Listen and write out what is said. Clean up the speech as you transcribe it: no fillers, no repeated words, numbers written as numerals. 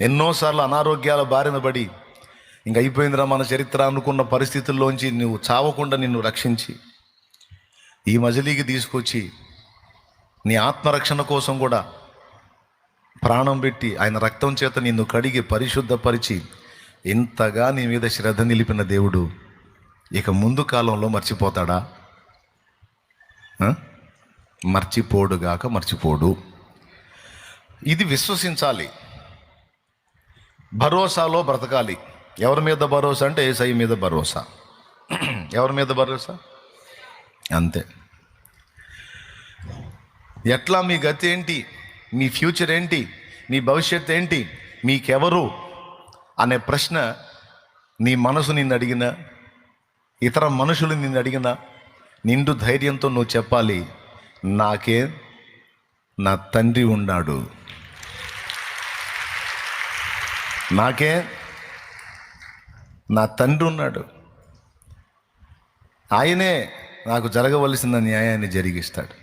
ఎన్నోసార్లు అనారోగ్యాల బారిన పడి ఇంక అయిపోయిందిరా మన చరిత్ర అనుకున్న పరిస్థితుల్లోంచి నువ్వు చావకుండా నిన్ను రక్షించి ఈ మజిలీకి తీసుకొచ్చి నీ ఆత్మరక్షణ కోసం కూడా ప్రాణం పెట్టి ఆయన రక్తం చేత నిన్ను కడిగి పరిశుద్ధపరిచి ఇంతగా నీ మీద శ్రద్ధ నిలిపిన దేవుడు ఇక ముందు కాలంలో మర్చిపోతాడా? మర్చిపోడుగాక మర్చిపోడు. ఇది విశ్వసించాలి. భరోసాలో బ్రతకాలి. ఎవరి మీద భరోసా అంటే యేసయ్య మీద భరోసా. ఎవరి మీద భరోసా? అంతే. ఎట్లా మీ గతి ఏంటి, మీ ఫ్యూచర్ ఏంటి, మీ భవిష్యత్తు ఏంటి, మీకెవరు అనే ప్రశ్న నీ మనసు నిన్ను అడిగినా, ఇతర మనుషులు నిన్ను అడిగినా నిండు ధైర్యంతో నువ్వు చెప్పాలి, నాకే నా తండ్రి ఉన్నాడు, నాకే నా తండ్రి ఉన్నాడు, ఆయనే నాకు జరగవలసిన న్యాయాన్ని జరిగిస్తాడు.